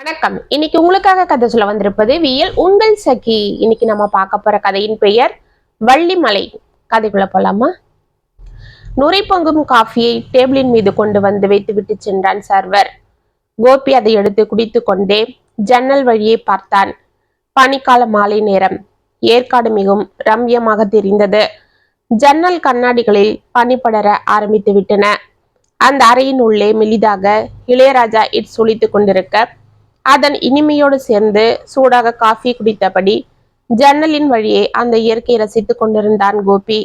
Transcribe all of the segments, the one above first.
வணக்கம். இன்னைக்கு உங்களுக்காக கதை சொல்ல வந்திருப்பது வியல் உங்கள் சகி. இன்னைக்கு நம்ம பார்க்க போற கதையின் பெயர் வள்ளிமலை. கதைக்குள்ள போலாமா? நுரை பொங்கும் காஃபியை டேபிளின் மீது கொண்டு வந்து வைத்துவிட்டு சென்றான் சர்வர். கோபி அதை எடுத்து குடித்து கொண்டே ஜன்னல் வழியே பார்த்தான். பனிக்கால மாலை நேரம். ஏற்காடு மிகவும் ரம்யமாக தெரிந்தது. ஜன்னல் கண்ணாடிகளில் பனி படர ஆரம்பித்து விட்டன. அந்த அறையின் உள்ளே மெலிதாக இளையராஜா இட் ஒலித்துக் கொண்டிருக்க அதன் இனிமையோடு சேர்ந்து சூடாக காஃபி குடித்தபடி ஜன்னலின் வழியே அந்த இயற்கையை ரசித்துக் கொண்டிருந்தான் கோபி.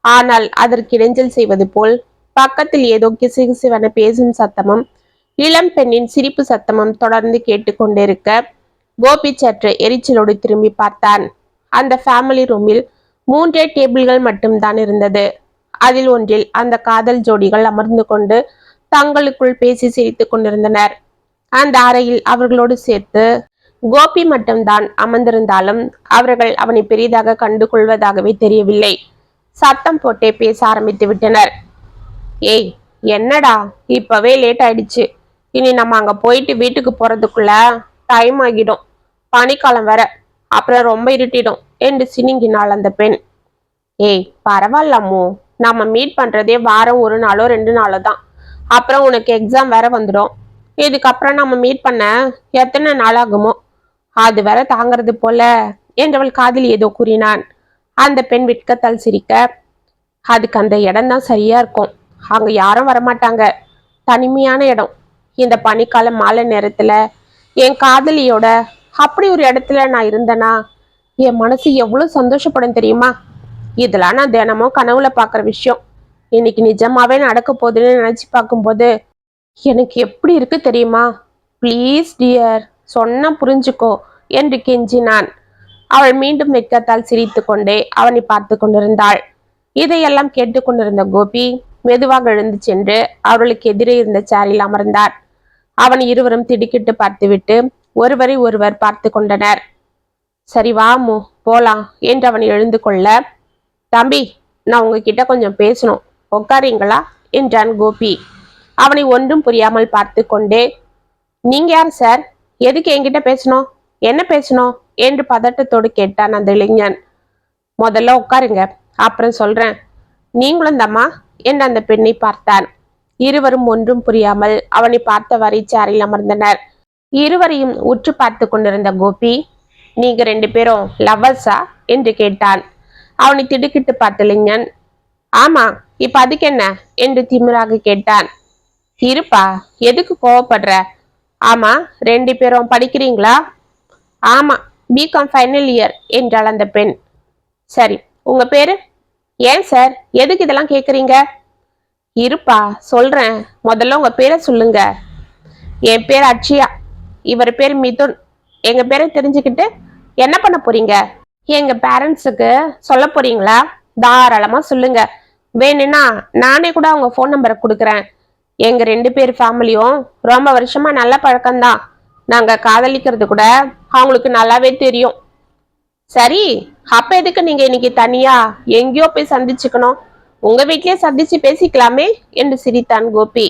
ஆனால் அதற்கு இடைஞ்சல் செய்வது போல் பக்கத்தில் ஏதோ கிசுகிசுவென பேசும் சத்தமும் இளம் பெண்ணின் சிரிப்பு சத்தமும் தொடர்ந்து கேட்டுக்கொண்டிருக்க கோபி சற்று எரிச்சலோடு திரும்பி பார்த்தான். அந்த ஃபேமிலி ரூமில் 3 டேபிள்கள் மட்டும்தான் இருந்தது. அதில் ஒன்றில் அந்த காதல் ஜோடிகள் அமர்ந்து கொண்டு தங்களுக்குள் பேசி சிரித்துக் கொண்டிருந்தனர். அந்த அறையில் அவர்களோடு சேர்த்து கோபி மட்டும்தான் அமர்ந்திருந்தாலும் அவர்கள் அவனை பெரிதாக கண்டு கொள்வதாகவே தெரியவில்லை. சத்தம் போட்டே பேச ஆரம்பித்து விட்டனர். ஏய், என்னடா இப்பவே லேட் ஆயிடுச்சு. இனி நம்ம அங்க போயிட்டு வீட்டுக்கு போறதுக்குள்ள டைம் ஆகிடும். பனிக்காலம் வேற, அப்புறம் ரொம்ப இருட்டிடும் என்று சினிங்கினாள் அந்த பெண். ஏய், பரவாயில்லம்மோ, நம்ம மீட் பண்றதே வாரம் 1 நாளோ 2 நாளோ தான். அப்புறம் உனக்கு எக்ஸாம் வேற வந்துடும். இதுக்கப்புறம் நம்ம மீட் பண்ண எத்தனை நாள் ஆகுமோ, அது வேற தாங்கிறது போல என்றவள் காதில் ஏதோ கூறினான். அந்த பெண் விட்கத்தால் சிரிக்க, அதுக்கு அந்த இடம் தான் சரியா இருக்கும். அங்க யாரும் வரமாட்டாங்க. தனிமையான இடம். இந்த பனிக்கால மாலை நேரத்துல என் காதலியோட அப்படி ஒரு இடத்துல நான் இருந்தேனா என் மனசு எவ்வளவு சந்தோஷப்படும் தெரியுமா? இதெல்லாம் நான் தினமும் கனவுல பாக்குற விஷயம். இன்னைக்கு நிஜமாவே நடக்க போகுதுன்னு நினைச்சு பார்க்கும்போது எனக்கு எப்படி இருக்கு தெரியுமா? ப்ளீஸ் டியர், சொன்ன புரிஞ்சுக்கோ என்று கெஞ்சினான். அவள் மீண்டும் வெட்கத்தால் சிரித்து கொண்டே அவனை பார்த்து கொண்டிருந்தாள். இதையெல்லாம் கேட்டுக்கொண்டிருந்த கோபி மெதுவாக எழுந்து சென்று அவர்களுக்கு எதிரே இருந்த சேரில் அமர்ந்தார். அவன் இருவரும் திடுக்கிட்டு பார்த்துவிட்டு ஒருவரை ஒருவர் பார்த்து கொண்டனர். சரி வாமு போலாம் என்று அவன் எழுந்து கொள்ள, தம்பி, நான் உங்ககிட்ட கொஞ்சம் பேசணும், உட்காரீங்களா என்றான் கோபி. அவனை ஒன்றும் புரியாமல் பார்த்து கொண்டே, நீங்க யார் சார்? எதுக்கு என்கிட்ட பேசணும்? என்ன பேசணும் என்று பதட்டத்தோடு கேட்டான் அந்த இளைஞன். முதல்ல உட்காருங்க, அப்புறம் சொல்றேன். நீங்களும் தம்மா என்று அந்த பெண்ணை பார்த்தான். இருவரும் ஒன்றும் புரியாமல் அவனை பார்த்தவாறே சேரில் அமர்ந்தனர். இருவரையும் உற்று பார்த்து கொண்டிருந்த கோபி, நீங்க 2 பேரும் லவ்வர்ஸா என்று கேட்டான். அவனை திடுக்கிட்டு பார்த்த இளைஞன், ஆமா, இப்ப அதுக்கு என்ன என்று திமிராக கேட்டான். இருப்பா, எதுக்கு கோவப்படுற? ஆமா, 2 பேரும் படிக்கிறீங்களா? ஆமா, பிகாம் ஃபைனல் இயர் என்றாள் அந்த பெண். சரி, உங்க பேரு? ஏன் சார், எதுக்கு இதெல்லாம் கேக்குறீங்க? இருப்பா, சொல்றேன், முதல்ல உங்க பேரை சொல்லுங்க. என் பேர் அட்சியா, இவர் பேர் மிதுன். எங்க பேரை தெரிஞ்சுக்கிட்டு என்ன பண்ண போறீங்க? எங்க பேரண்ட்ஸுக்கு சொல்ல போறீங்களா? தாராளமா சொல்லுங்க. வேணும்னா நானே கூட அவங்க ஃபோன் நம்பரை கொடுக்குறேன். எங்க 2 பேர் ஃபேமிலியும் ரொம்ப வருஷமா நல்ல பழக்கம்தான். நாங்க காதலிக்கிறது கூட அவங்களுக்கு நல்லாவே தெரியும். சரி, அப்ப எதுக்கு நீங்க இன்னைக்கு தனியா எங்கேயோ போய் சந்திச்சுக்கணும்? உங்க வீட்லயே சந்திச்சு பேசிக்கலாமே என்று சிரித்தான் கோபி.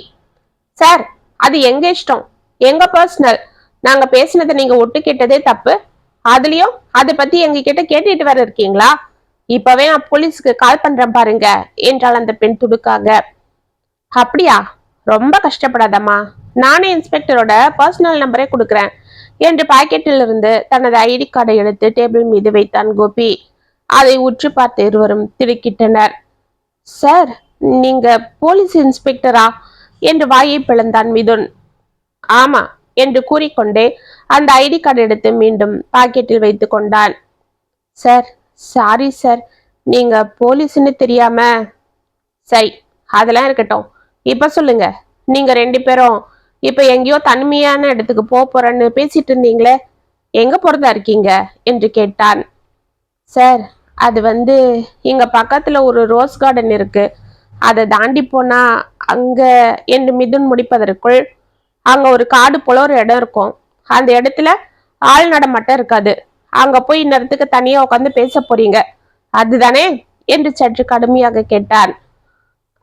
சார், அது எங்க இஷ்டம், எங்க பர்சனல். நாங்க பேசினதை நீங்க ஒட்டு கேட்டதே தப்பு. அதுலயும் அதை பத்தி எங்க கிட்ட கேட்டுட்டு வர இருக்கீங்களா? இப்பவே நான் போலீஸுக்கு கால் பண்றேன் பாருங்க என்றாள் அந்த பெண் துடுக்காக. அப்படியா? ரொம்ப கஷ்டப்படாதம்மா, நானே இன்ஸ்பெக்டரோட பர்சனல் நம்பரே கொடுக்குறேன் என்று பாக்கெட்டில் இருந்து தனது ஐடி கார்டை எடுத்து டேபிள் மீது வைத்தான் கோபி. அதை உற்று பார்த்து இருவரும் திடுக்கிட்டனர். சார், நீங்க போலீஸ் இன்ஸ்பெக்டரா என்று வாயை பிளந்தான் மிதுன். ஆமா என்று கூறிக்கொண்டே அந்த ஐடி கார்டு எடுத்து மீண்டும் பாக்கெட்டில் வைத்து கொண்டான். சார், சாரி சார், நீங்க போலீஸ்ன்னு தெரியாம. சரி, அதெல்லாம் இருக்கட்டும். இப்ப சொல்லுங்க, நீங்க 2 பேரும் இப்ப எங்கேயோ தனிமையான இடத்துக்கு போறேன்னு பேசிட்டு இருந்தீங்களே, எங்க போறதா இருக்கீங்க என்று கேட்டான். சார், அது இங்க பக்கத்துல ஒரு ரோஸ் கார்டன் இருக்கு, அதை தாண்டி போனா அங்க என்று மிதுன் முடிப்பதற்குள், அங்க ஒரு காடு போல ஒரு இடம் இருக்கும். அந்த இடத்துல ஆள் நடமாட்டம் இருக்காது. அங்க போய் இன்னத்துக்கு தனியா உட்காந்து பேச போறீங்க, அதுதானே என்று சற்று கடுமையாக கேட்டான்.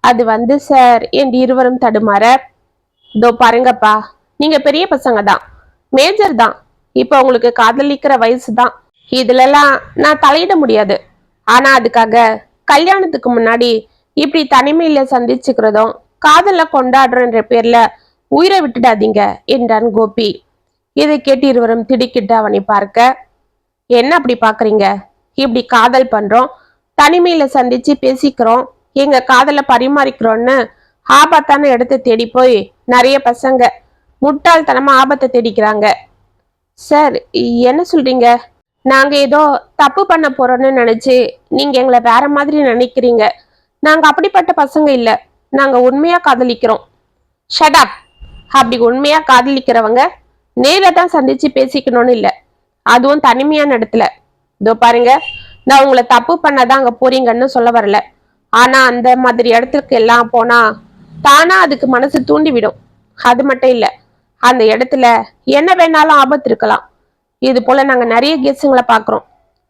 அது சார் என்று இருவரும் தடுமாற, இதோ பாருங்கப்பா, நீங்க பெரிய பசங்க தான். மேஜர் தான். இப்ப உங்களுக்கு காதலிக்கிற வயசு தான். இதுலலாம் நான் தலையிட முடியாது. ஆனா அதுக்காக கல்யாணத்துக்கு முன்னாடி இப்படி தனிமையில சந்திச்சுக்கிறதும் காதல கொண்டாடுறன்ற பேர்ல உயிரை விட்டுடாதீங்க என்றான் கோபி. இதை கேட்டு இருவரும் திடுக்கிட்டு அவனை பார்க்க, என்ன அப்படி பாக்குறீங்க? இப்படி காதல் பண்றோம், தனிமையில சந்திச்சு பேசிக்கிறோம், எங்க காதல பரிமாறிக்கிறோம்னு ஆபத்தான இடத்தை தேடி போய் நிறைய பசங்க முட்டாள்தனமா ஆபத்தை தேடிக்கிறாங்க. சார், என்ன சொல்றீங்க? நாங்க ஏதோ தப்பு பண்ண போறோம்னு நினைச்சு நீங்க எங்களை வேற மாதிரி நினைக்கிறீங்க. நாங்க அப்படிப்பட்ட பசங்க இல்ல. நாங்க உண்மையா காதலிக்கிறோம். Shut up. அப்படி உண்மையா காதலிக்கிறவங்க நேரில தான் சந்திச்சு பேசிக்கணும்னு இல்ல, அதுவும் தனிமையான இடத்துல. இதோ பாருங்க, நான் உங்களை தப்பு பண்ணதான் அங்க போறீங்கன்னு சொல்ல வரல. ஆனா அந்த மாதிரி இடத்துக்கு எல்லாம் போனா தானா அதுக்கு மனசு தூண்டிவிடும். அது மட்டும் இல்ல, அந்த இடத்துல என்ன வேணாலும் ஆபத்து இருக்கலாம். இது போல நாங்க நிறைய கேஸுங்களை பாக்குறோம்.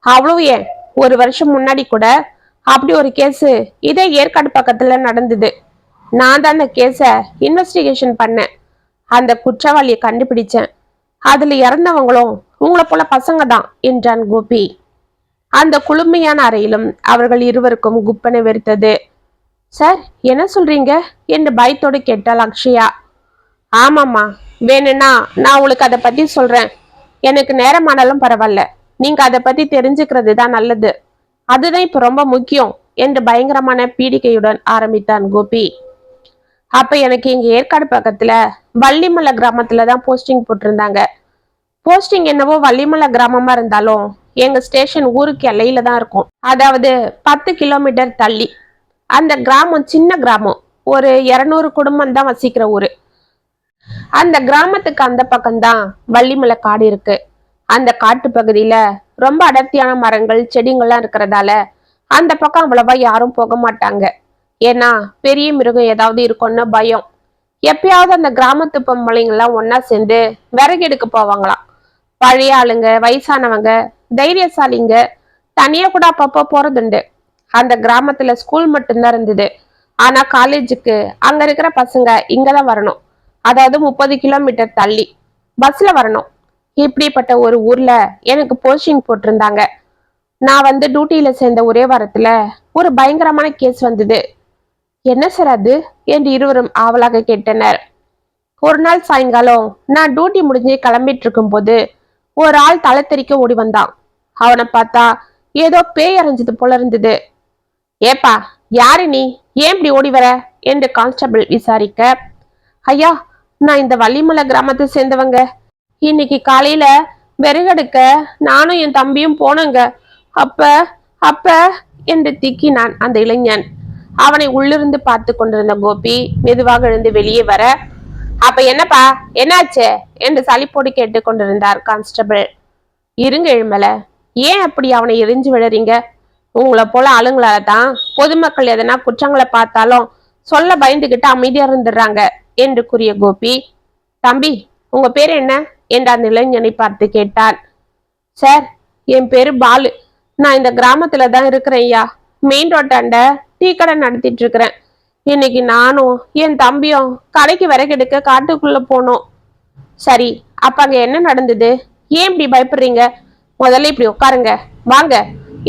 அவ்வளவு ஏன், ஒரு வருஷம் முன்னாடி கூட அப்படி ஒரு கேஸ் இதே ஏற்காடு பக்கத்துல நடந்தது. நான் தான் அந்த கேஸ இன்வெஸ்டிகேஷன் பண்ணேன். அந்த குற்றவாளியை கண்டுபிடிச்சேன். அதுல இறந்தவங்களும் உங்களை போல பசங்க தான் என்றான் கோபி. அந்த குளுமையான அறையிலும் அவர்கள் இருவருக்கும் குப்பனை வெறுத்தது. சார், என்ன சொல்றீங்க என்று பயத்தோடு கேட்டாள் அக்ஷயா. ஆமாம்மா, வேணும்னா நான் உங்களுக்கு அதை பத்தி சொல்றேன். எனக்கு நேரமானாலும் பரவாயில்ல, நீங்க அதை பத்தி தெரிஞ்சுக்கிறது தான் நல்லது. அதுதான் இப்ப ரொம்ப முக்கியம் என்று பயங்கரமான பீடிகையுடன் ஆரம்பித்தான் கோபி. அப்ப எனக்கு இங்க ஏற்காடு பக்கத்துல வள்ளிமலை கிராமத்துலதான் போஸ்டிங் போட்டிருந்தாங்க. போஸ்டிங் என்னவோ வள்ளிமலை கிராமமா இருந்தாலும் எங்க ஸ்டேஷன் ஊருக்கு எல்லையில தான் இருக்கும். அதாவது 10 கிலோமீட்டர் தள்ளி. அந்த கிராமம் சின்ன கிராமம், ஒரு 200 குடும்பம் தான் வசிக்கிற ஊரு. அந்த கிராமத்துக்கு அந்த பக்கம்தான் வள்ளிமலை காடு இருக்கு. அந்த காட்டு பகுதியில ரொம்ப அடர்த்தியான மரங்கள் செடிங்கள்லாம் இருக்கிறதால அந்த பக்கம் அவ்வளவா யாரும் போக மாட்டாங்க. ஏன்னா பெரிய மிருகம் ஏதாவது இருக்கும்னு பயம். எப்பயாவது அந்த கிராமத்து பொம்பளைங்கெல்லாம் ஒன்னா சேர்ந்து விறகு எடுக்க போவாங்களாம். பழைய ஆளுங்க, வயசானவங்க, தைரியசாலிங்க தனியா கூட அப்பப்போ போறதுண்டு. அந்த கிராமத்துல ஸ்கூல் மட்டும்தான் இருந்தது. ஆனா காலேஜுக்கு அங்க இருக்கிற பசங்க இங்கதான் வரணும். அதாவது 30 கிலோமீட்டர் தள்ளி பஸ்ல வரணும். இப்படிப்பட்ட ஒரு ஊர்ல எனக்கு போஸ்டிங் போட்டிருந்தாங்க. நான் வந்து டியூட்டியில சேர்ந்த ஒரே வாரத்துல ஒரு பயங்கரமான கேஸ் வந்தது. என்ன சார் அது என்று இருவரும் ஆவலாக கேட்டனர். ஒரு நாள் சாயங்காலம் நான் டியூட்டி முடிஞ்சு கிளம்பிட்டு இருக்கும் போது ஒரு ஆள் தலை தெறிக்க ஓடி வந்தான். அவனை பார்த்தா ஏதோ பேய் அரைஞ்சது போல இருந்தது. ஏப்பா, யாரு நீ, ஏன் இப்படி ஓடி வர என்று கான்ஸ்டபிள் விசாரிக்க, ஐயா, நான் இந்த வள்ளிமலை கிராமத்தை சேர்ந்தவங்க. இன்னைக்கு காலையில விறகெடுக்க நானும் என் தம்பியும் போனோங்க. அப்ப அப்ப என்று திக்கினான் அந்த இளைஞன். அவனை உள்ளிருந்து பார்த்து கொண்டிருந்த கோபி மெதுவாக எழுந்து வெளியே வர, அப்ப என்னப்பா, என்னாச்சு என்று சலிப்போடு கேட்டு கொண்டிருந்தார் கான்ஸ்டபிள். இருங்க எழுமல, ஏன் அப்படி அவனை எரிஞ்சு விழறீங்க? உங்களை போல ஆளுங்களால தான் பொதுமக்கள் எதனா குற்றங்களை பார்த்தாலும் சொல்ல பயந்துகிட்டு அமைதியா இருந்துடுறாங்க என்று கூறிய கோபி, தம்பி, உங்க பேர் என்ன என்று அந்த இளைஞனை பார்த்து கேட்டான். சார், என் பேரு பாலு. நான் இந்த கிராமத்துல தான் இருக்கிறேன் ஐயா. மெயின் ரோட்டாண்ட டீ கடை நடத்திட்டு இருக்கிறேன். இன்னைக்கு நானும் என் தம்பியும் கடைக்கு விறகெடுக்க காட்டுக்குள்ள போனோம். சரி, அப்ப அங்க என்ன நடந்தது? ஏன் இப்படி பயப்படுறீங்க? முதல்ல இப்படி உட்காருங்க, வாங்க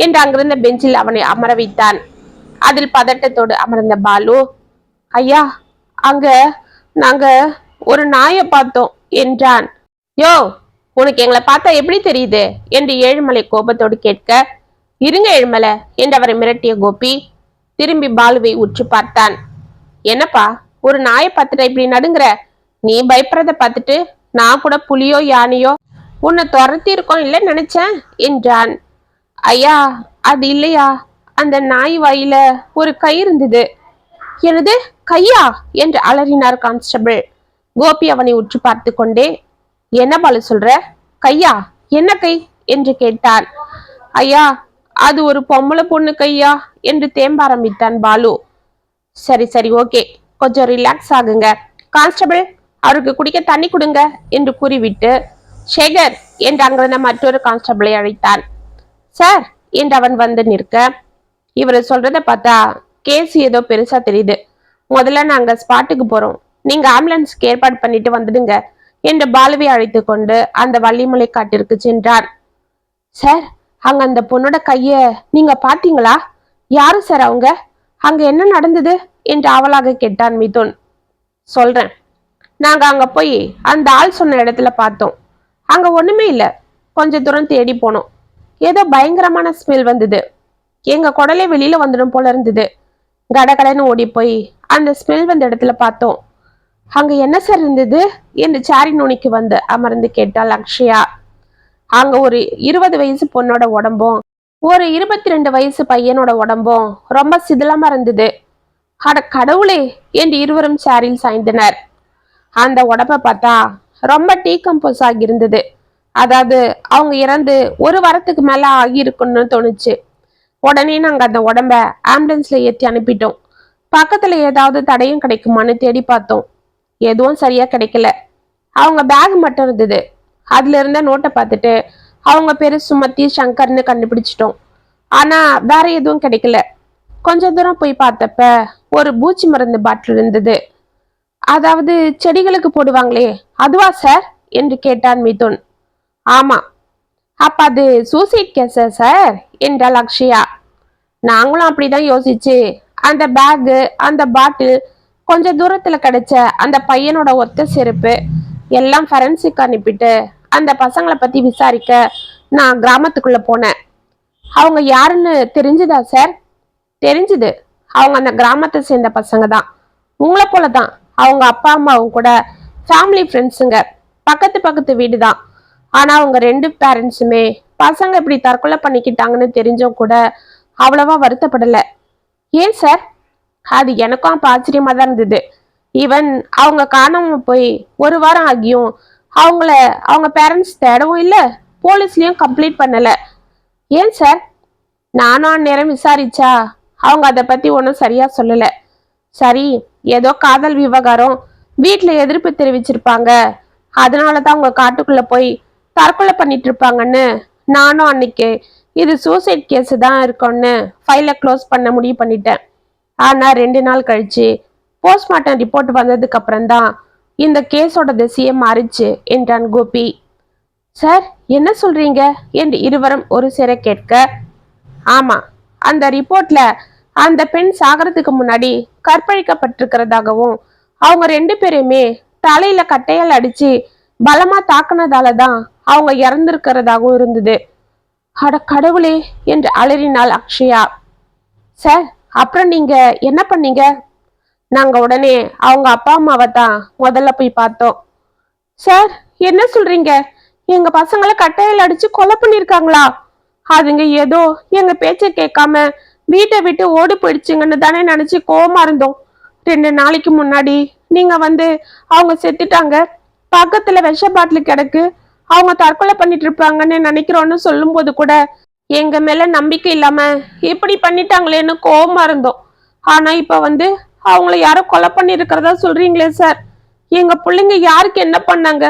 என்று அங்கிருந்த பெஞ்சில் அவனை அமர வைத்தான். அதில் பதட்டத்தோடு அமர்ந்த பாலு, ஐயா, அங்க நாங்க ஒரு நாயை பார்த்தோம் என்றான். யோ, உனக்கு எங்களை பார்த்தா எப்படி தெரியுது என்று ஏழுமலை கோபத்தோடு கேட்க, இருங்க ஏழுமலை என்று அவரை மிரட்டிய கோபி திரும்பி பாலுவை உற்று பார்த்தான். என்னப்பா, ஒரு நாயை பார்த்துட்டு இப்படி நடுங்குற? நீ பயப்படுறத பார்த்துட்டு நான் கூட புலியோ யானையோ உன்னை துரத்தி இருக்கோம் இல்லை நினைச்சேன் என்றான். ஐயா, அது இல்லையா, அந்த நாய் வாயில ஒரு கை இருந்தது. எனது கையா என்று அலறினார் கான்ஸ்டபிள். கோபி அவனை உற்று பார்த்து கொண்டே, என்ன பாலு சொல்ற? கையா? என்ன கை என்று கேட்டான். ஐயா, அது ஒரு பொம்பளை பொண்ணு கையா என்று தேம்ப ஆரம்பித்தான் பாலு. சரி சரி, ஓகே, கொஞ்சம் ரிலாக்ஸ் ஆகுங்க. கான்ஸ்டபிள், அவருக்கு குடிக்க தண்ணி கொடுங்க என்று கூறிவிட்டு சேகர் என்று அங்கிருந்த மற்றொரு கான்ஸ்டபிளை அழைத்தான். சார் என்று அவன் வந்து நிற்க, இவர் சொல்றத பார்த்தா கேஸ் ஏதோ பெருசா தெரியுது. முதல்ல நாங்க ஸ்பாட்டுக்கு போறோம், நீங்க ஆம்புலன்ஸ்க்கு ஏற்பாடு பண்ணிட்டு வந்துடுங்க என்று பாலுவை அழைத்து கொண்டு அந்த வள்ளிமலை காட்டிற்கு சென்றார். சார், அங்க அந்த பொண்ணோட கைய நீங்க பாத்தீங்களா? யாரு சார் அவங்க? அங்க என்ன நடந்தது என்று அவளாக கேட்டான் மிதுன். சொல்றேன். நாங்க அங்க போய் அந்த ஆள் சொன்ன இடத்துல பார்த்தோம். அங்க ஒண்ணுமே இல்ல. கொஞ்ச தூரம் தேடி போனோம். ஏதோ பயங்கரமான ஸ்மெல் வந்தது. எங்க குடலே வெளியில வந்துடும் போல இருந்தது. கடகடன்னு ஓடி போய் அந்த ஸ்மெல் வந்த இடத்துல பார்த்தோம். அங்க என்ன சார் இருந்தது என்று சாரி நுனிக்கு வந்து அமர்ந்து கேட்டாள் அக்ஷயா. அங்க ஒரு 20 வயசு பொண்ணோட உடம்பும் ஒரு 22 வயசு பையனோட உடம்பும் ரொம்ப சிதிலமா இருந்தது. அட கடவுளே என்று இருவரும் சாரில் சாய்ந்தனர். அந்த உடம்ப பார்த்தா ரொம்ப டீகம்போஸ் ஆகி இருந்தது. அதாவது அவங்க இறந்து ஒரு வாரத்துக்கு மேல ஆகியிருக்குன்னு தோணுச்சு. உடனே நாங்க அந்த உடம்ப ஆம்புலன்ஸ்ல ஏற்றி அனுப்பிட்டோம். பக்கத்துல ஏதாவது தடையும் கிடைக்குமான்னு தேடி பார்த்தோம். எதுவும் சரியா கிடைக்கல. அவங்க பேக் மட்டும் இருந்தது. அதுல இருந்த நோட்டை பார்த்துட்டு அவங்க பேரு சுமதி சங்கர்னு கண்டுபிடிச்சிட்டோம். ஆனா வேற எதுவும் கிடைக்கல. கொஞ்ச தூரம் போய் பார்த்தப்ப ஒரு பூச்சி மருந்து பாட்டில் இருந்தது. அதாவது செடிகளுக்கு போடுவாங்களே, அதுவா சார் என்று கேட்டான் மிதுன். ஆமா. அப்ப அது சூசைட் கேஸா சார் என்றாள் அக்ஷயா. நாங்களும் அப்படிதான் யோசிச்சு அந்த பேகு, அந்த பாட்டில், கொஞ்ச தூரத்துல கிடைச்ச அந்த பையனோட ஒத்த செருப்பு எல்லாம் ஃபரன்சிக் அனுப்பிட்டு அந்த பசங்களை பத்தி விசாரிக்க நான் கிராமத்துக்குள்ள போனேன். அவங்க யாருன்னு தெரிஞ்சுதா சார்? தெரிஞ்சுது. அவங்க அந்த கிராமத்தை சேர்ந்த பசங்க தான். உங்களை போலதான். அவங்க அப்பா அம்மாவும் கூட ஃபேமிலி ஃப்ரெண்ட்ஸுங்க. பக்கத்து பக்கத்து வீடு தான். ஆனா அவங்க 2 பேரண்ட்ஸுமே பசங்க இப்படி தற்கொலை பண்ணிக்கிட்டாங்கன்னு தெரிஞ்சும் கூட அவ்வளவா வருத்தப்படல. ஏன் சார்? அது எனக்கும் அப்ப ஆச்சரியமா தான் இருந்தது. ஈவன் அவங்க காணாம போய் ஒரு வாரம் ஆகியும் அவங்கள அவங்க பேரண்ட்ஸ் தேடவும் இல்லை, போலீஸ்லயும் கம்ப்ளீட் பண்ணல. ஏன் சார்? நானும் அந்நேரம் விசாரிச்சா அவங்க அதை பத்தி ஒன்றும் சரியா சொல்லல. சரி, ஏதோ காதல் விவகாரம், வீட்டுல எதிர்ப்பு தெரிவிச்சிருப்பாங்க, அதனாலதான் அவங்க காட்டுக்குள்ள போய் தற்கொலை பண்ணிட்டு இருப்பாங்கன்னு நானும் அன்னைக்கு இது சூசைட் கேஸ் தான் இருக்கும்னு ஃபைலை க்ளோஸ் பண்ண முடிவு பண்ணிட்டேன். ஆனா 2 நாள் கழிச்சு போஸ்ட்மார்ட்டம் ரிப்போர்ட் வந்ததுக்கு அப்புறம் தான் இந்த கேஸோட திசையை மாறிச்சு என்றான் கோபி. சார், என்ன சொல்றீங்க என்று இருவரும் ஒரு சேர கேட்க, ஆமா, அந்த ரிப்போர்ட்ல அந்த பெண் சாகறதுக்கு முன்னாடி கற்பழிக்கப்பட்டிருக்கிறதாகவும் அவங்க 2 பேருமே தலையில கட்டையால் அடிச்சு பலமா தாக்குனதாலதான் அவங்க இறந்திருக்கிறதாகவும் இருந்தது. அட கடவுளே என்று அலறினாள் அக்ஷயா. சார், அப்புறம் நீங்க என்ன பண்ணீங்க? நாங்க உடனே அவங்க அப்பா அம்மாவை தான் முதல்ல போய் பார்த்தோம். சார், என்ன சொல்றீங்க? எங்க பசங்களை கட்டையால் அடிச்சு கொலை பண்ணிருக்காங்களா? அதுங்க ஏதோ எங்க பேச்ச கேட்காம வீட்டை விட்டு ஓடி போயிடுச்சுங்கன்னு தானே நினைச்சு கோவமா இருந்தோம். 2 நாளைக்கு முன்னாடி நீங்க வந்து அவங்க செத்துட்டாங்க, பக்கத்துல விஷ பாட்டில் கிடக்கு, அவங்க தற்கொலை பண்ணிட்டு இருப்பாங்கன்னு நினைக்கிறோன்னு சொல்லும் போது கூட எங்க மேல நம்பிக்கை இல்லாம இப்படி பண்ணிட்டாங்களேன்னு கோவமா இருந்தோம். ஆனா இப்ப வந்து அவங்கள யாரோ கொலை பண்ணி இருக்கிறதா சொல்றீங்களே சார். எங்க பிள்ளைங்க யாருக்கு என்ன பண்ணாங்க?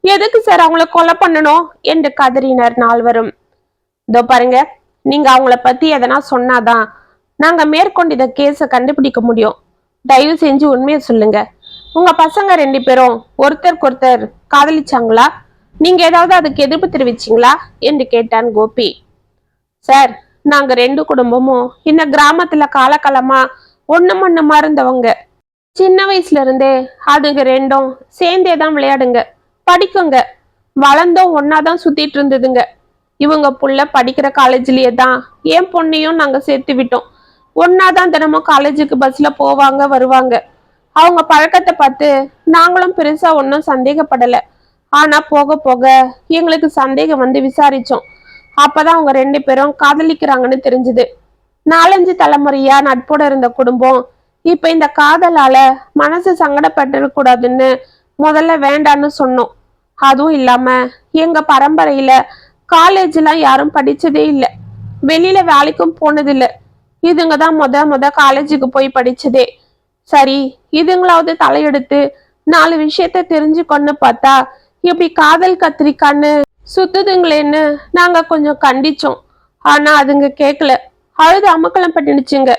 எதுக்கு சார் அவங்கள கொலை பண்ணணும் என்று கதறினர் நால்வரும். இதோ பாருங்க, நீங்க அவங்கள பத்தி எதனா சொன்னாதான் நாங்க மேற்கொண்டு இந்த கேஸை கண்டுபிடிக்க முடியும். தயவு செஞ்சு உண்மையை சொல்லுங்க. உங்க பசங்க 2 பேரும் ஒருத்தருக்கு ஒருத்தர் காதலிச்சாங்களா? நீங்க ஏதாவது அதுக்கு எதிர்ப்பு தெரிவிச்சீங்களா என்று கேட்டான் கோபி. சார், நாங்க 2 குடும்பமும் இந்த கிராமத்துல காலகாலமா ஒண்ணுமா இருந்தவங்க. சின்ன வயசுல இருந்தே அதுங்க 2ம் சேர்ந்தேதான் விளையாடுங்க, படிக்குங்க, வளர்ந்தோம் ஒன்னாதான் சுத்திட்டு இருந்ததுங்க. இவங்க புள்ள படிக்கிற காலேஜ்லயே தான் என் பொண்ணையும் நாங்க சேர்த்து விட்டோம். ஒன்னாதான் தினமும் காலேஜுக்கு பஸ்ல போவாங்க வருவாங்க. அவங்க பழக்கத்தை பார்த்து நாங்களும் பெருசா ஒன்றும் சந்தேகப்படல. ஆனா போக போக எங்களுக்கு சந்தேகம் வந்து விசாரிச்சோம். அப்பதான் அவங்க 2 பேரும் காதலிக்கிறாங்கன்னு தெரிஞ்சுது. 4-5 தலைமுறையா நட்போட இருந்த குடும்பம் இப்ப இந்த காதலால மனசு சங்கடப்பட்டுட கூடாதுன்னு முதல்ல வேண்டான்னு சொன்னோம். அதுவும் இல்லாம எங்க பரம்பரையில காலேஜ் எல்லாம் யாரும் படிச்சதே இல்லை, வெளியில வேலைக்கும் போனதில்லை. இதுங்க தான் முத காலேஜுக்கு போய் படிச்சதே. சரி, இதுங்களாவது தலையெடுத்து 4 விஷயத்த தெரிஞ்சுக்கொண்டு பார்த்தா இப்படி காதல் கத்திரிக்கான்னு சுத்துதுங்களேன்னு நாங்க கொஞ்சம் கண்டிச்சோம். ஆனா அதுங்க கேட்கல, அழுது அமக்கலம் பண்ணிடுச்சுங்க.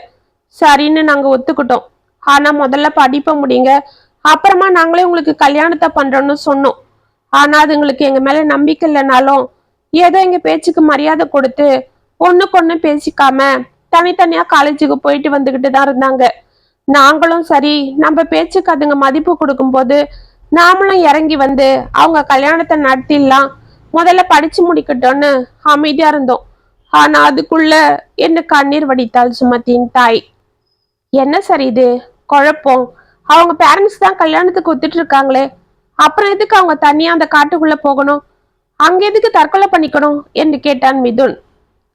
சரின்னு நாங்க ஒத்துக்கிட்டோம். ஆனா முதல்ல படிப்ப முடிங்க, அப்புறமா நாங்களே உங்களுக்கு கல்யாணத்தை பண்றோம்னு சொன்னோம். ஆனா அதுங்களுக்கு எங்க மேல நம்பிக்கை இல்லைனாலும் ஏதோ எங்க பேச்சுக்கு மரியாதை கொடுத்து ஒண்ணுக்கு ஒண்ணு பேசிக்காம தனித்தனியா காலேஜுக்கு போயிட்டு வந்துகிட்டு தான் இருந்தாங்க. நாங்களும் சரி நம்ம பேச்சுக்கு அதுங்க மதிப்பு கொடுக்கும்போது நாமளும் இறங்கி வந்து அவங்க கல்யாணத்தை நடத்திடலாம், முதல்ல படிச்சு முடிக்கட்டும்னு அமைதியா இருந்தோம். ஆனா அதுக்குள்ள என்ன கண்ணீர் வடித்தாள் சுமதியின் தாய். என்ன சரி இது குழப்பம்? அவங்க பேரண்ட்ஸ் தான் கல்யாணத்துக்கு ஒத்துட்டு இருக்காங்களே, அப்புறம் எதுக்கு அவங்க தனியா அந்த காட்டுக்குள்ள போகணும்? அங்க எதுக்கு தற்கொலை பண்ணிக்கணும் என்று கேட்டான் மிதுன்.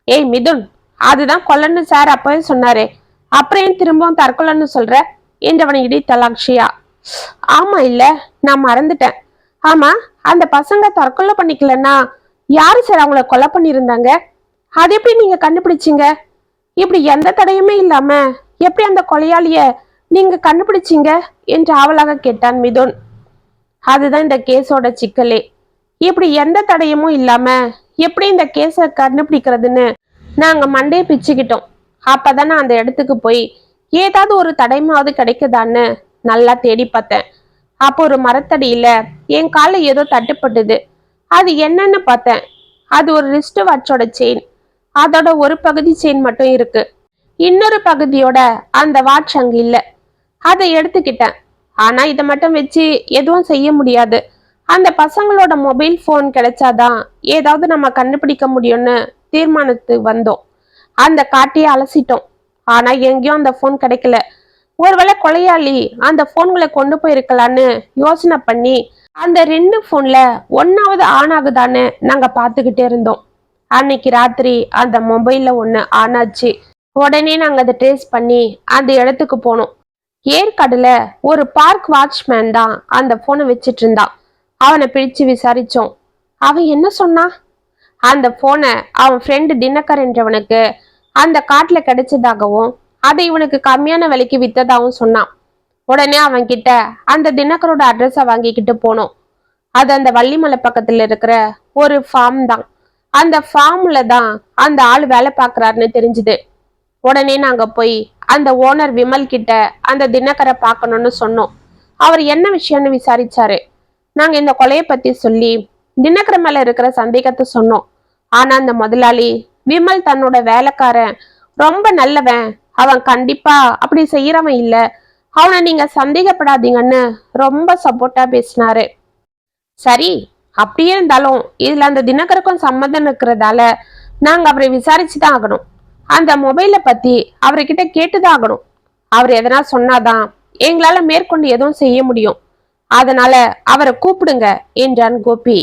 ஏய் மிதுன், அதுதான் கொல்லன்னு சார் அப்பவே சொன்னாரே, அப்புறம் ஏன் திரும்பவும் தற்கொலைன்னு சொல்ற என்றவனை இடித்தாள் அக்ஷயா. ஆமா இல்ல, நான் மறந்துட்டேன். ஆமா, அந்த பசங்க தற்கொலை பண்ணிக்கலன்னா யாரு சார் அவங்கள கொலை பண்ணியிருந்தாங்க? அது எப்படி நீங்க கண்டுபிடிச்சீங்க? இப்படி எந்த தடையுமே இல்லாம எப்படி அந்த கொலையாளிய நீங்க கண்டுபிடிச்சீங்க என்று ஆவலாக கேட்டான் மிதுன். அதுதான் இந்த கேஸோட சிக்கலே. இப்படி எந்த தடையமும் இல்லாம எப்படி இந்த கேஸை கண்டுபிடிக்கிறதுன்னு நாங்க மண்டையை பிச்சுக்கிட்டோம். அப்பதான் நான் அந்த இடத்துக்கு போய் ஏதாவது ஒரு தடைமாவது கிடைக்குதான்னு நல்லா தேடி பார்த்தேன். அப்போ ஒரு மரத்தடியில என் காலில் ஏதோ தட்டுப்பட்டது. அது என்னன்னு பார்த்தேன். அது ஒரு ரிஸ்ட் வாட்சோட செயின். அதோட ஒரு பகுதி செயின் மட்டும் இருக்கு, இன்னொரு பகுதியோட அந்த வாட்ச் அங்க இல்ல. அதை எடுத்துக்கிட்டேன். ஆனா இதை மட்டும் வச்சு எதுவும் செய்ய முடியாது. அந்த பசங்களோட மொபைல் போன் கிடைச்சாதான் ஏதாவது நம்ம கண்டுபிடிக்க முடியும்னு தீர்மானத்துக்கு வந்தோம். அந்த காட்டையே அலசிட்டோம். ஆனா எங்கேயும் அந்த போன் கிடைக்கல. ஒருவேளை கொலையாளி அந்த போன்களை கொண்டு போயிருக்கலான்னு யோசனை பண்ணி அந்த 2 போன்ல ஒன்னாவது ஆன் ஆகுதான்னு நாங்க பாத்துக்கிட்டே இருந்தோம். அன்னைக்கு ராத்திரி அந்த மொபைல்ல ஒண்ணு ஆன் ஆச்சு. உடனே நாங்க அதை ட்ரேஸ் பண்ணி அந்த இடத்துக்கு போனோம். ஏற்காடுல ஒரு பார்க் வாட்ச்மேன் தான் அந்த போனை வச்சிட்டு இருந்தான். அவனை பிடிச்சு விசாரிச்சோம். அவன் என்ன சொன்னான்? அந்த போனை அவன் ஃப்ரெண்டு தினகர் என்றவனுக்கு அந்த காட்டுல கிடைச்சதாகவும் அதை இவனுக்கு கம்மியான விலைக்கு வித்ததாகவும் சொன்னான். உடனே அவன் கிட்ட அந்த தினகரோட அட்ரஸ வாங்கிக்கிட்டு போனோம். அது அந்த வள்ளிமலை பக்கத்துல இருக்கிற ஒரு ஃபார்ம் தான். அந்த ஃபார்ம்ல தான் அந்த ஆள் வேலை பார்க்கறாருன்னு தெரிஞ்சுது. உடனே நாங்க போய் அந்த ஓனர் விமல் கிட்ட அந்த தினகரை பார்க்கணும்னு சொன்னோம். அவர் என்ன விஷயம்னு விசாரிச்சாரு. நாங்க இந்த கொலையை பத்தி சொல்லி தினகர மேல இருக்கிற சந்தேகத்தை சொன்னோம். ஆனா அந்த முதலாளி விமல் தன்னோட வேலைக்காரன் ரொம்ப நல்லவன், அவன் கண்டிப்பா அப்படி செய்யறவன் இல்ல, அவனை நீங்க சந்தேகப்படாதீங்கன்னு ரொம்ப சப்போர்ட்டா பேசினாரு. சரி, அப்படியே இருந்தாலும் இதுல அந்த தினகருக்கும் சம்மந்தம் இருக்கிறதால நாங்க அவரை விசாரிச்சுதான் ஆகணும். அந்த மொபைலை பத்தி அவர்கிட்ட கேட்டுதான் ஆகணும். அவர் எதனா சொன்னாதான் எங்களால மேற்கொண்டு எதுவும் செய்ய முடியும். அதனால அவரை கூப்பிடுங்க என்றான் கோபி.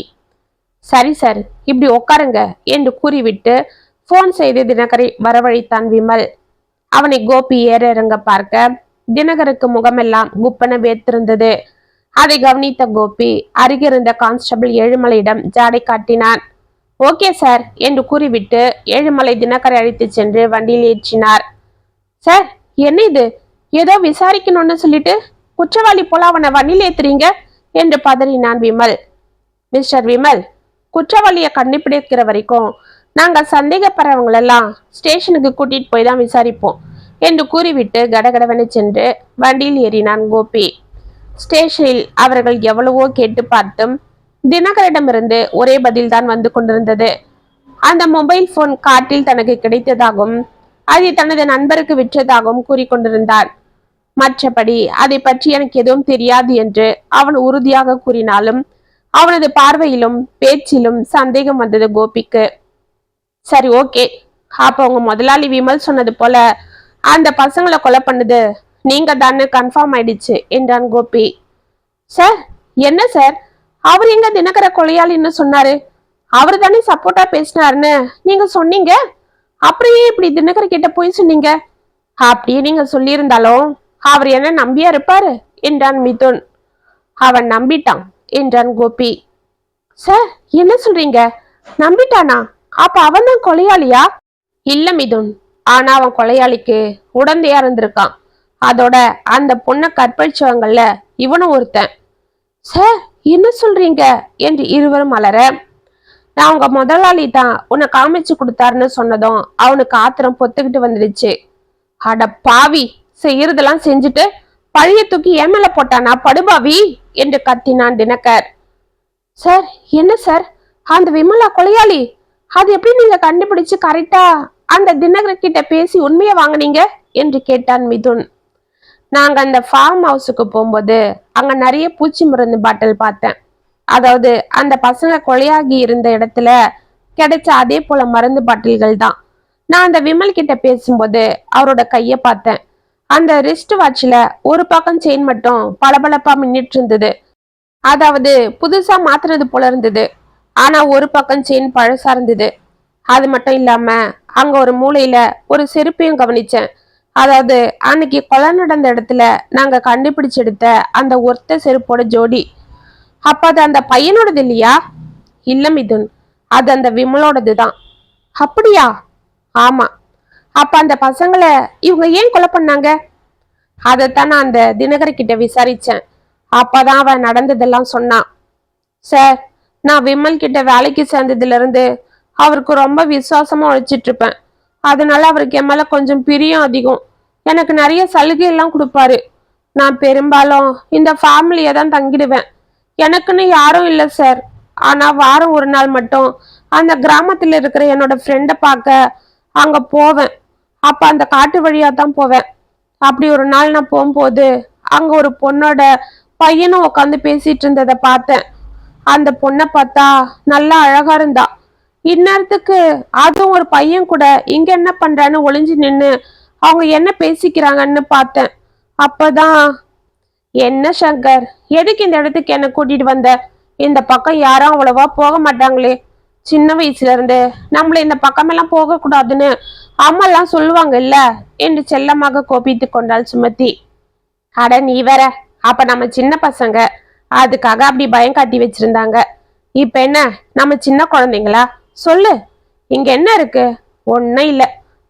சரி சார், இப்படி உட்காருங்க என்று கூறிவிட்டு போன் செய்து தினகரை வரவழைத்தான் விமல். அவனை கோபி ஏற இறங்க பார்க்க தினகருக்கு முகமெல்லாம் குப்பன வேத்திருந்தது. அதை கவனித்த கோபி அருகிருந்த கான்ஸ்டபிள் ஏழுமலையிடம் ஜாடை காட்டினான். ஓகே சார் என்று கூறிவிட்டு ஏழுமலை தினகரை அழைத்து சென்று வண்டியில் ஏற்றினார். சார், என்ன இது? ஏதோ விசாரிக்கணும்னு சொல்லிட்டு குற்றவாளி போல அவனை வண்டியில் ஏத்துறீங்க என்று பதறினான் விமல். மிஸ்டர் விமல், குற்றவாளியை கண்டுபிடிக்கிற வரைக்கும் நாங்க சந்தேகப்படுறவங்களெல்லாம் ஸ்டேஷனுக்கு கூட்டிட்டு போய் தான் விசாரிப்போம் என்று கூறிவிட்டு கடகடவென சென்று வண்டியில் ஏறினான் கோபி. ஸ்டேஷனில் அவர்கள் எவ்வளவோ கேட்டு பார்த்தும் தினகரிடமிருந்து ஒரே பதில் தான் வந்து கொண்டிருந்தது. அந்த மொபைல் போன் காட்டில் தனக்கு கிடைத்ததாகவும் அதை தனது நண்பருக்கு விற்றதாகவும் கூறிக்கொண்டிருந்தான். மற்றபடி அதை பற்றி எனக்கு எதுவும் தெரியாது என்று அவன் உறுதியாக கூறினாலும் அவனது பார்வையிலும் பேச்சிலும் சந்தேகம் வந்தது கோபிக்கு. சரி, ஓகே, அப்ப உங்க முதலாளி விமல் சொன்னது போல அந்த பசங்களை கொலை பண்ணது நீங்க தானே கன்ஃபார்ம் ஆயிடுச்சு என்றான் கோபி. சார், என்ன சார், அவர் எங்க தினகர கொலையாளின்னு சொன்னாரு? அவரு தானே சப்போர்ட்டா பேசினாருன்னு நீங்க சொன்னீங்க. அப்படியே இப்படி தினகர் கிட்ட போய் சொன்னீங்க. அப்படியே நீங்க சொல்லியிருந்தாலும் அவர் என்ன நம்பியா இருப்பாரு என்றான் மிதுன். அவன் நம்பிட்டான் என்றான் கோபி. சார், என்ன சொல்றீங்க? நம்பிட்டானா? அப்ப அவன் தான் கொலையாளியா? இல்ல மிதுன், ஆனா அவன் கொலையாளிக்கு உடந்தையா இருந்திருக்கான். அதோட அந்த பொண்ணை கற்பழிச்சவங்கல்ல இவனும் ஒருத்தன். சார், என்ன சொல்றீங்க என்று இருவரும் அலற, நான் உங்க முதலாளி தான் உன்னை காமிச்சு கொடுத்தாருன்னு சொன்னதும் அவனுக்கு ஆத்திரம் பொத்துக்கிட்டு வந்துடுச்சு. அட பாவி, செய்யறதெல்லாம் செஞ்சுட்டு பழைய தூக்கி என் மேல போட்டானா படுபாவி என்று கத்தினான் தினகர். சார், என்ன சார், அந்த விமலா கொலையாளி? அது எப்படி நீங்க கண்டுபிடிச்சு கரெக்டா அந்த தினகர் கிட்ட பேசி உண்மையை வாங்கினீங்க என்று கேட்டான் மிதுன். நாங்க அந்த ஃபார்ம் ஹவுஸுக்கு போகும்போது அங்க நிறைய பூச்சி மருந்து பாட்டில் பார்த்தேன். அதாவது அந்த பசங்க கொலையாகி இருந்த இடத்துல கிடைச்ச அதே போல மருந்து பாட்டில்கள் தான். நான் அந்த விமல் கிட்ட பேசும்போது அவரோட கைய பார்த்தேன். அந்த ரிஸ்ட் வாட்ச்ல ஒரு பக்கம் செயின் மட்டும் பளபளப்பா மின்னிட்டு இருந்தது. அதாவது புதுசா மாத்துறது போல இருந்தது. ஆனா ஒரு பக்கம் செயின் பழசா இருந்தது. அது மட்டும் இல்லாம அங்க ஒரு மூலையில ஒரு செருப்பையும் கவனிச்சேன். அதாவது அன்னைக்கு கொலை நடந்த இடத்துல நாங்க கண்டுபிடிச்சு எடுத்த அந்த ஒத்த செருப்போட ஜோடி. அப்ப அது அந்த பையனோடது இல்லையா? இல்ல மிதுன், அது அந்த விமலோடது தான். அப்படியா? ஆமா. அப்ப அந்த பசங்களை இவங்க ஏன் கொலை பண்ணாங்க? அதைத்தான் நான் அந்த தினகர் விசாரிச்சேன். அப்பதான் அவன் நடந்ததெல்லாம் சொன்னான். சார், நான் விமல் கிட்ட வேலைக்கு சேர்ந்ததுல இருந்து அவருக்கு ரொம்ப விசுவாசமா உழைச்சிட்டு இருப்பேன். அதனால அவருக்கு என் மேல கொஞ்சம் பிரியம் அதிகம். எனக்கு நிறைய சலுகை எல்லாம் கொடுப்பாரு. நான் பெரும்பாலும் இந்த ஃபேமிலியை தான் தங்கிடுவேன். எனக்குன்னு யாரும் இல்லை சார். ஆனா வாரம் ஒரு நாள் மட்டும் அந்த கிராமத்துல இருக்கிற என்னோட ஃப்ரெண்டை பார்க்க அங்க போவேன். அப்ப அந்த காட்டு வழியா தான் போவேன். அப்படி ஒரு நாள் நான் போகும்போது அங்க ஒரு பொண்ணோட பையனும் உட்காந்து பேசிட்டு இருந்ததை பார்த்தேன். அந்த பொண்ணை பார்த்தா நல்லா அழகா இருந்தா. இந்நேரத்துக்கு அதுவும் ஒரு பையன் கூட இங்க என்ன பண்றான்னு ஒளிஞ்சு நின்னு அவங்க என்ன பேசிக்கிறாங்கன்னு பார்த்தேன். அப்பதான், என்ன சங்கர், எதுக்கு இந்த இடத்துக்கு என்ன கூட்டிட்டு வந்த? இந்த பக்கம் யாரும் அவ்வளவா போக மாட்டாங்களே. சின்ன வயசுல இருந்து நம்மள இந்த பக்கமெல்லாம் போக கூடாதுன்னு அம்மா எல்லாம் சொல்லுவாங்க இல்ல என்று செல்லமாக கோபித்து கொண்டாள் சுமதி. அட நீ வேற, அப்ப நம்ம சின்ன பசங்க, அதுக்காக அப்படி பயம் காட்டி வச்சிருந்தாங்க. இப்ப என்ன நம்ம சின்ன குழந்தைங்களா? சொல்லு, இங்க என்ன இருக்கு? ஒன்னும் இல்ல.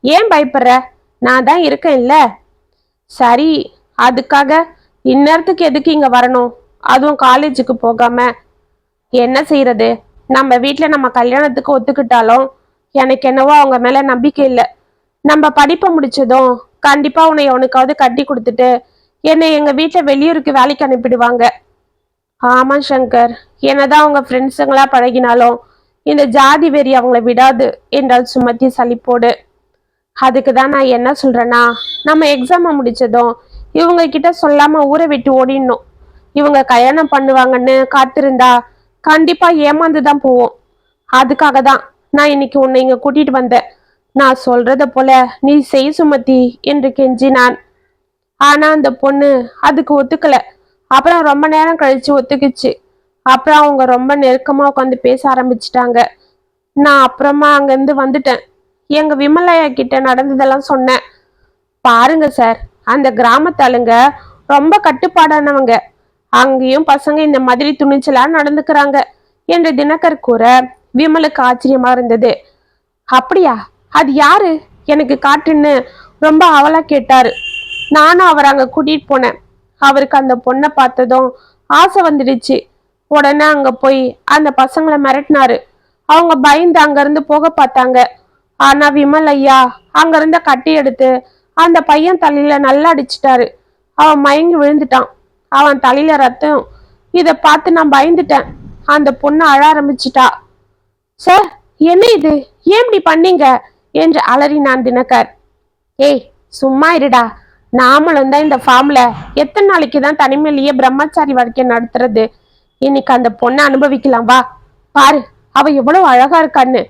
ஏன் பயப்படுற? நான் தான் இருக்கேன் இல்ல. சரி, அதுக்காக இந்நேரத்துக்கு எதுக்கு இங்க வரணும்? அதுவும் காலேஜுக்கு போகாம? என்ன செய்யறது, நம்ம வீட்டுல நம்ம கல்யாணத்துக்கு ஒத்துக்கிட்டாலும் எனக்கு என்னவோ அவங்க மேல நம்பிக்கை இல்லை. நம்ம படிப்பை முடிச்சதும் கண்டிப்பா உன்னை அவனுக்காவது கட்டி கொடுத்துட்டு என்னை எங்க வீட்டுல வெளியூருக்கு வேலைக்கு அனுப்பிடுவாங்க. ஆமா சங்கர், என்னதான் அவங்க ஃப்ரெண்ட்ஸுங்களா பழகினாலும் இந்த ஜாதி வெறி அவங்கள விடாது என்றால் சுமதி சலிப்போடு. அதுக்கு தான் நான் என்ன சொல்றேன்னா, நம்ம எக்ஸாமை முடிச்சதும் இவங்க கிட்ட சொல்லாம ஊரை விட்டு ஓடிடணும். இவங்க கல்யாணம் பண்ணுவாங்கன்னு காத்திருந்தா கண்டிப்பா ஏமாந்துதான் போவோம். அதுக்காக தான் நான் இன்னைக்கு உன்னை இங்க கூட்டிட்டு வந்தேன். நான் சொல்றத போல நீ செய் சுமதி என்று கெஞ்சினான். ஆனா அந்த பொண்ணு அதுக்கு ஒத்துக்கல. அப்புறம் ரொம்ப நேரம் கழிச்சு ஒத்துக்குச்சு. அப்புறம் அவங்க ரொம்ப நெருக்கமா உட்காந்து பேச ஆரம்பிச்சிட்டாங்க. நான் அப்புறமா அங்கிருந்து வந்துட்டேன். எங்க விமலையா கிட்ட நடந்ததெல்லாம் சொன்னேன். பாருங்க சார், அந்த கிராமத்தாளுங்க ரொம்ப கட்டுப்பாடானவங்க. அங்கேயும் பசங்க இந்த மாதிரி துணிச்சலா நடந்துக்கிறாங்க என்று தினகர் கூற விமலுக்கு ஆச்சரியமா இருந்தது. அப்படியா? அது யாரு, எனக்கு காட்டுன்னு ரொம்ப அவலா கேட்டாரு. நானும் அவர் அங்க கூட்டிட்டு போனேன். அவருக்கு அந்த பொண்ணை பார்த்ததும் ஆசை வந்துடுச்சு. உடனே அங்க போய் அந்த பசங்களை மிரட்டினாரு. அவங்க பயந்து அங்கிருந்து போக பார்த்தாங்க. ஆனா விமல் ஐயா அங்கிருந்த கட்டி எடுத்து அந்த பையன் தலையில நல்லா அடிச்சிட்டாரு. அவன் மயங்கி விழுந்துட்டான். அவன் தலையில ரத்தம். இத பார்த்து நான் பயந்துட்டேன். அந்த பொண்ணு அழ ஆரம்பிச்சிட்டா. சார், என்ன இது, ஏன் இப்படி பண்ணீங்க என்று அலறினான் தினகர். ஏய் சும்மா இருடா, நாமளும் தான் இந்த ஃபார்ம்ல எத்தனை நாளைக்கு தான் தனிமையிலேயே பிரம்மச்சாரி வாழ்க்கை நடத்துறது. இன்னைக்கு அந்த பொண்ணை அனுபவிக்கலாம் வா. பாரு அவ எவ்வளவு அழகா இருக்கான்னு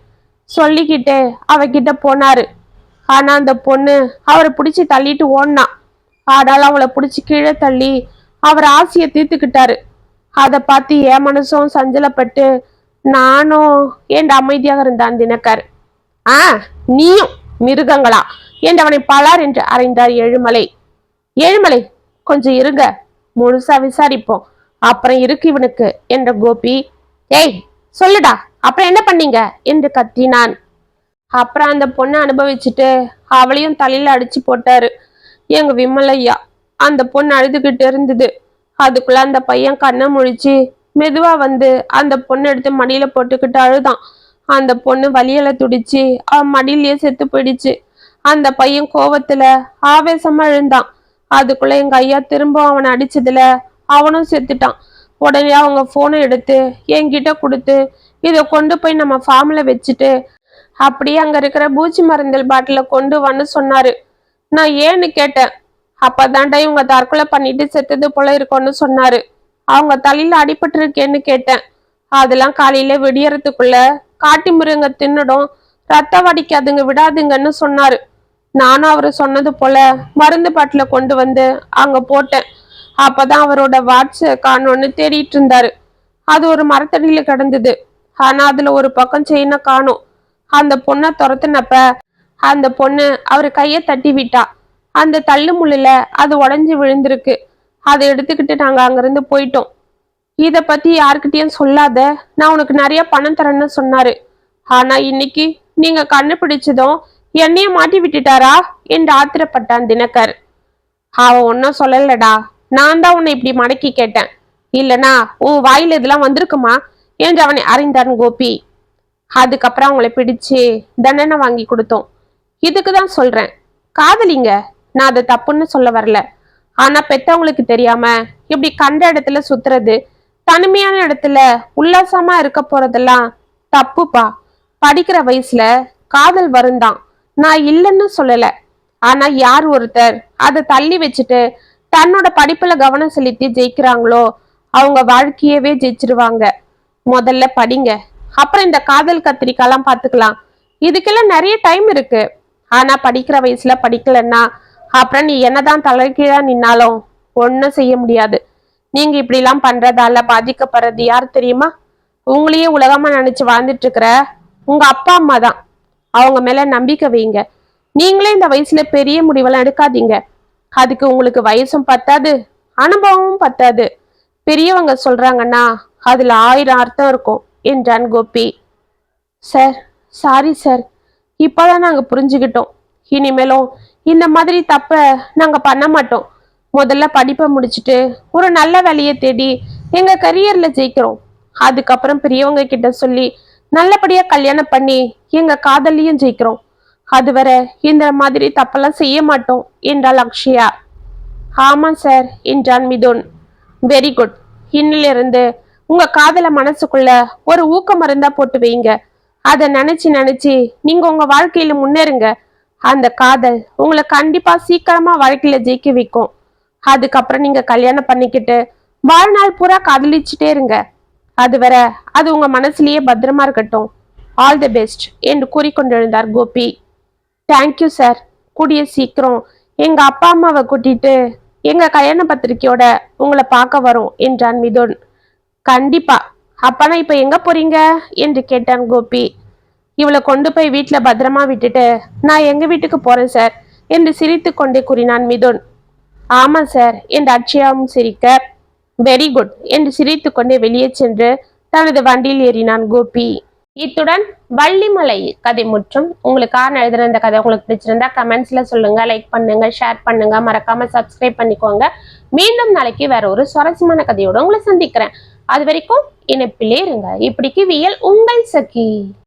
சொல்லிக்கிட்டு அவகிட்ட போனாரு. ஆனா அந்த பொண்ணு அவரை பிடிச்சி தள்ளிட்டு ஓடினான். ஆனாலும் அவளை பிடிச்சி கீழே தள்ளி அவர் ஆசையை தீர்த்துக்கிட்டாரு. அதை பார்த்து என் மனசும் சஞ்சலப்பட்டு நானும் என் அமைதியாக இருந்தான் தினகர். நீயும் மிருகங்களா என்று அவனை பலார் என்று அறைந்தார் ஏழுமலை. ஏழுமலை, கொஞ்சம் இருங்க, முழுசா விசாரிப்போம், அப்புறம் இருக்கு இவனுக்கு என்ற கோபி. ஏய் சொல்லுடா, அப்புறம் என்ன பண்ணீங்க என்று கத்தினான். அப்புறம் அந்த பொண்ணை அனுபவிச்சுட்டு அவளையும் தலையில அடிச்சு போட்டாரு எங்க விமலையா. அந்த பொண்ணு அழுதுகிட்டு இருந்தது. அதுக்குள்ள அந்த பையன் கண்ணை முழிச்சு மெதுவா வந்து அந்த பொண்ணு எடுத்து மடியில போட்டுக்கிட்டு அழுதான். அந்த பொண்ணு வலியில துடிச்சு அவன் மடியிலேயே செத்து போயிடுச்சு. அந்த பையன் கோவத்துல ஆவேசமா எழுந்தான். அதுக்குள்ள எங்க ஐயா திரும்ப அவனை அடிச்சதுல அவனும் செத்துட்டான். உடனே அவங்க போனை எடுத்து என்கிட்ட கொடுத்து இதை கொண்டு போய் நம்ம ஃபார்ம்ல வச்சுட்டு அப்படியே அங்க இருக்கிற பூச்சி மருந்தல் பாட்டில கொண்டு வந்து சொன்னாரு. நான் ஏன்னு கேட்டேன். அப்பதான்டா இவங்க தற்கொலை பண்ணிட்டு செத்தது போல இருக்கும்னு சொன்னாரு. அவங்க தலையில அடிபட்டு இருக்கேன்னு கேட்டேன். அதெல்லாம் காலையில விடியறதுக்குள்ள காட்டு மிருங்க தின்னுடும், ரத்த வடிக்காதுங்க விடாதுங்கன்னு சொன்னாரு. நானும் அவரு சொன்னது போல மருந்து பாட்டில கொண்டு வந்து அங்க போட்டேன். அப்பதான் அவரோட வாட்ச காணோன்னு தேடிட்டு இருந்தாரு. அது ஒரு மரத்தடியில கிடந்தது. ஆனா அதுல ஒரு பக்கம் செயினை காணும். அந்த பொண்ணை துரத்துனப்ப அந்த பொண்ணு அவரு கைய தட்டி விட்டா. அந்த தள்ளு முள்ளுல அது உடஞ்சி விழுந்திருக்கு. அதை எடுத்துக்கிட்டு நாங்க அங்கிருந்து போயிட்டோம். இத பத்தி யாருக்கிட்டையும் சொல்லாத, நான் உனக்கு நிறைய பணம் தரேன்னு சொன்னாரு. ஆனா இன்னைக்கு நீங்க கண்டுபிடிச்சதும் என்னைய மாட்டி விட்டுட்டாரா என்று ஆத்திரப்பட்டான் தினகர். அவன் ஒன்னும் சொல்லலடா, நான் தான் உன்னை இப்படி மடக்கி கேட்டேன். இல்லனா உன் வாயில இதெல்லாம் வந்திருக்குமா என்று அவனை அறிந்தான் கோபி. அதுக்கப்புறம் அவங்களை பிடிச்சு தண்டனை வாங்கி கொடுத்தோம். இதுக்குதான் சொல்றேன், காதலிங்க, நான் அதை தப்புன்னு சொல்ல வரல. ஆனா பெத்தவங்களுக்கு தெரியாம இப்படி கண்ட இடத்துல சுத்துறது, தனிமையான இடத்துல உல்லாசமா இருக்க போறதெல்லாம் தப்புப்பா. படிக்கிற வயசுல காதல் வருந்தான், நான் இல்லைன்னு சொல்லல. ஆனா யார் ஒருத்தர் அதை தள்ளி வச்சுட்டு தன்னோட படிப்புல கவனம் செலுத்தி ஜெயிக்கிறாங்களோ அவங்க வாழ்க்கையவே ஜெயிச்சிருவாங்க. முதல்ல படிங்க, அப்புறம் இந்த காதல் கத்திரிக்காலாம் பாத்துக்கலாம். இதுக்கெல்லாம் நிறைய டைம் இருக்கு. ஆனா படிக்கிற வயசுல படிக்கலன்னா அப்புறம் நீ என்னதான் தலைகீழா நின்னாலும் ஒன்னும் செய்ய முடியாது. நீங்க இப்படி எல்லாம் பண்றதால பாதிக்கப்படுறது யார் தெரியுமா? உங்களையே உலகமா நினைச்சு வாழ்ந்துட்டு இருக்கிற உங்க அப்பா அம்மா தான். அவங்க மேல நம்பிக்கை வைங்க. நீங்களே இந்த வயசுல பெரிய முடிவெல்லாம் எடுக்காதீங்க. அதுக்கு உங்களுக்கு வயசும் பத்தாது, அனுபவமும் பத்தாது. பெரியவங்க சொல்றாங்கன்னா அதுல 1000 அர்த்தம் இருக்கும் என்றான் கோபி. சார், சாரி சார், இப்பதான் நாங்க புரிஞ்சுக்கிட்டோம். இனிமேலும் இந்த மாதிரி தப்ப நாங்க பண்ண மாட்டோம். முதல்ல படிப்பை முடிச்சுட்டு ஒரு நல்ல வேலையை தேடி எங்க கரியர்ல ஜெயிக்கிறோம். அதுக்கப்புறம் பெரியவங்க கிட்ட சொல்லி நல்லபடியா கல்யாணம் பண்ணி எங்க காதலையும் ஜெயிக்கிறோம். அதுவரை இந்த மாதிரி தப்பெல்லாம் செய்ய மாட்டோம் என்றாள் அக்ஷயா. ஆமா சார் என்றான் மிதுன். Very good. இன்னிலிருந்து உங்க காதல மனசுக்குள்ள ஒரு ஊக்க மருந்தா போட்டு வைங்க. அதை நினைச்சு நினைச்சு நீங்க உங்க வாழ்க்கையில முன்னேறுங்க. அந்த காதல் உங்களை கண்டிப்பா சீக்கிரமா வாழ்க்கையில ஜெயிக்க வைக்கும். அதுக்கப்புறம் நீங்க கல்யாணம் பண்ணிக்கிட்டு வாழ்நாள் பூரா காதலிச்சுட்டே இருங்க. அதுவரை அது உங்க மனசுலயே பத்திரமா இருக்கட்டும். ஆல் தி பெஸ்ட் என்று கூறிக்கொண்டிருந்தார் கோபி. Thank you sir. கூடிய சீக்கிரம் எங்க அப்பா அம்மாவை கூட்டிட்டு எங்க கல்யாண பத்திரிக்கையோட உங்களை பார்க்க வரும் என்றான் மிதுன். கண்டிப்பா. அப்பனா இப்ப எங்க போறீங்க என்று கேட்டான் கோபி. இவளை கொண்டு போய் வீட்டுல பத்திரமா விட்டுட்டு நான் எங்க வீட்டுக்கு போறேன் சார் என்று சிரித்து கொண்டே கூறினான் மிதுன். ஆமா சார் என்று அக்ஷயாவும் சிரிக்க, வெரி குட் என்று சிரித்து கொண்டே வெளியே சென்று தனது வண்டியில் ஏறினான் கோபி. இத்துடன் வள்ளிமலை கதை முற்றும். உங்களுக்காக எழுதுன இந்த கதை உங்களுக்கு பிடிச்சிருந்தா கமெண்ட்ஸ்ல சொல்லுங்க, லைக் பண்ணுங்க, ஷேர் பண்ணுங்க, மறக்காம சப்ஸ்கிரைப் பண்ணிக்கோங்க. மீண்டும் நாளைக்கு வேற ஒரு சுவாரஸ்யமான கதையோட உங்களை சந்திக்கிறேன். அது வரைக்கும் இணைப்பிலே இருங்க. இப்படிக்கு வியல் உங்கள் சகி.